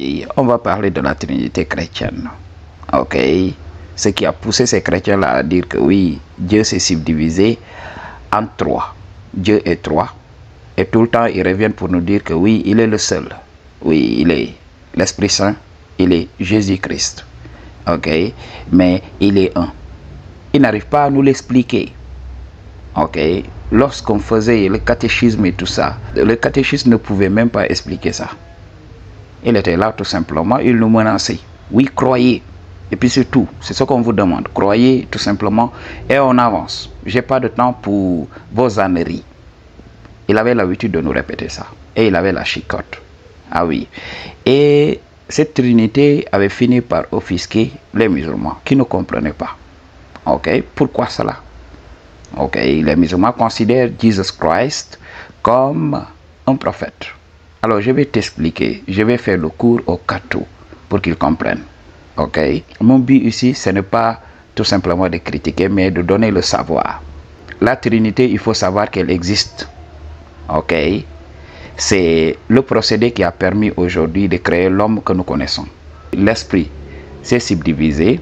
Et on va parler de la Trinité chrétienne. Ok. Ce qui a poussé ces chrétiens-là à dire que oui, Dieu s'est subdivisé en trois. Dieu est trois. Et tout le temps, ils reviennent pour nous dire que oui, il est le seul. Oui, il est l'Esprit Saint. Il est Jésus-Christ. Ok. Mais il est un. Ils n'arrivent pas à nous l'expliquer. Ok. Lorsqu'on faisait le catéchisme et tout ça, le catéchisme ne pouvait même pas expliquer ça. Il était là tout simplement, il nous menaçait. Oui, croyez. Et puis c'est tout, c'est ce qu'on vous demande. Croyez tout simplement et on avance. J'ai pas de temps pour vos âneries. Il avait l'habitude de nous répéter ça. Et il avait la chicotte. Ah oui. Et cette trinité avait fini par offusquer les musulmans qui ne comprenaient pas. Ok, pourquoi cela? Ok, les musulmans considèrent Jesus Christ comme un prophète. Alors je vais t'expliquer, je vais faire le cours au cateau pour qu'ils comprennent. Ok, mon but ici, ce n'est pas tout simplement de critiquer, mais de donner le savoir. La Trinité, il faut savoir qu'elle existe. Ok, c'est le procédé qui a permis aujourd'hui de créer l'homme que nous connaissons. L'esprit s'est subdivisé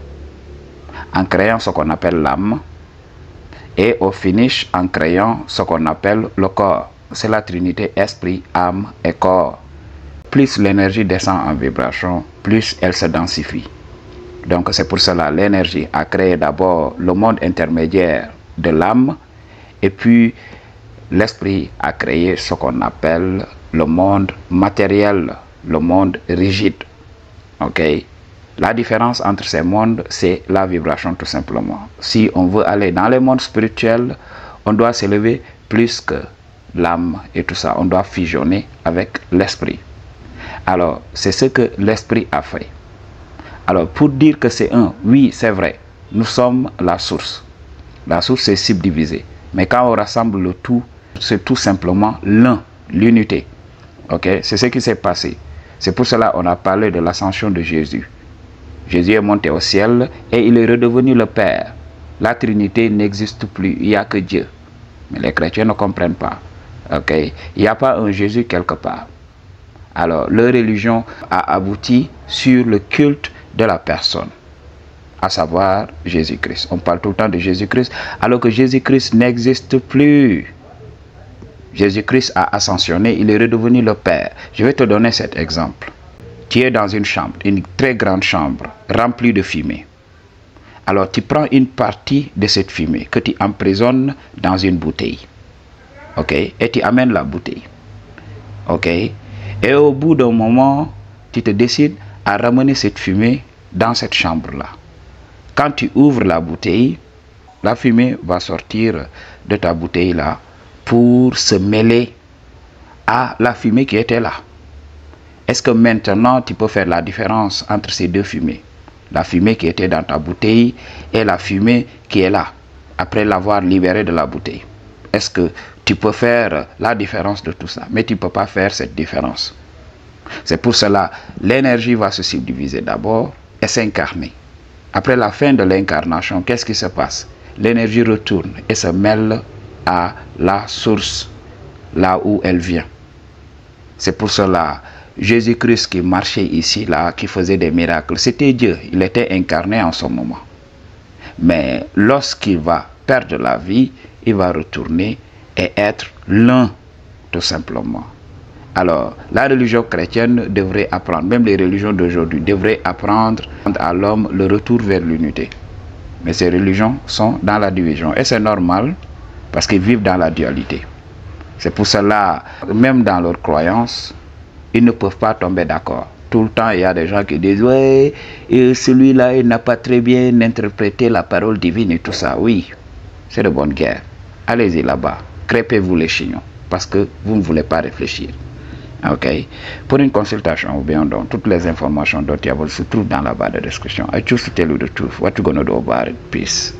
en créant ce qu'on appelle l'âme et au finish en créant ce qu'on appelle le corps. C'est la Trinité, esprit, âme et corps. Plus l'énergie descend en vibration, plus elle se densifie. Donc c'est pour cela l'énergie a créé d'abord le monde intermédiaire de l'âme et puis l'esprit a créé ce qu'on appelle le monde matériel, le monde rigide. Ok? La différence entre ces mondes, c'est la vibration tout simplement. Si on veut aller dans les mondes spirituels, on doit s'élever plus que l'âme et tout ça. On doit fusionner avec l'esprit. Alors, c'est ce que l'esprit a fait. Alors, pour dire que c'est un, oui, c'est vrai. Nous sommes la source. La source est subdivisée. Mais quand on rassemble le tout, c'est tout simplement l'un, l'unité. Ok? C'est ce qui s'est passé. C'est pour cela qu'on a parlé de l'ascension de Jésus. Jésus est monté au ciel et il est redevenu le Père. La Trinité n'existe plus, il n'y a que Dieu. Mais les chrétiens ne comprennent pas. Okay? Il n'y a pas un Jésus quelque part. Alors, leur religion a abouti sur le culte de la personne, à savoir Jésus-Christ. On parle tout le temps de Jésus-Christ, alors que Jésus-Christ n'existe plus. Jésus-Christ a ascensionné, il est redevenu le Père. Je vais te donner cet exemple. Tu es dans une chambre, une très grande chambre, remplie de fumée. Alors tu prends une partie de cette fumée que tu emprisonnes dans une bouteille. Ok? Et tu amènes la bouteille. Ok? Et au bout d'un moment, tu te décides à ramener cette fumée dans cette chambre-là. Quand tu ouvres la bouteille, la fumée va sortir de ta bouteille-là pour se mêler à la fumée qui était là. Est-ce que maintenant tu peux faire la différence entre ces deux fumées? La fumée qui était dans ta bouteille et la fumée qui est là, après l'avoir libérée de la bouteille. Est-ce que tu peux faire la différence de tout ça? Mais tu ne peux pas faire cette différence. C'est pour cela l'énergie va se subdiviser d'abord et s'incarner. Après la fin de l'incarnation, qu'est-ce qui se passe? L'énergie retourne et se mêle à la source, là où elle vient. C'est pour cela Jésus-Christ qui marchait ici, là, qui faisait des miracles, c'était Dieu. Il était incarné en ce moment. Mais lorsqu'il va perdre la vie, il va retourner et être l'un, tout simplement. Alors, la religion chrétienne devrait apprendre, même les religions d'aujourd'hui, devraient apprendre à l'homme le retour vers l'unité. Mais ces religions sont dans la division. Et c'est normal, parce qu'ils vivent dans la dualité. C'est pour cela, même dans leurs croyances, ils ne peuvent pas tomber d'accord. Tout le temps, il y a des gens qui disent « Ouais, celui-là, il n'a pas très bien interprété la parole divine et tout ça. » Oui, c'est de bonne guerre. Allez-y là-bas, crêpez-vous les chignons, parce que vous ne voulez pas réfléchir. Ok? Pour une consultation ou bien donc, toutes les informations dont il y a se trouvent dans la barre de description. I choose to tell you the truth. What you gonna do about it? Peace.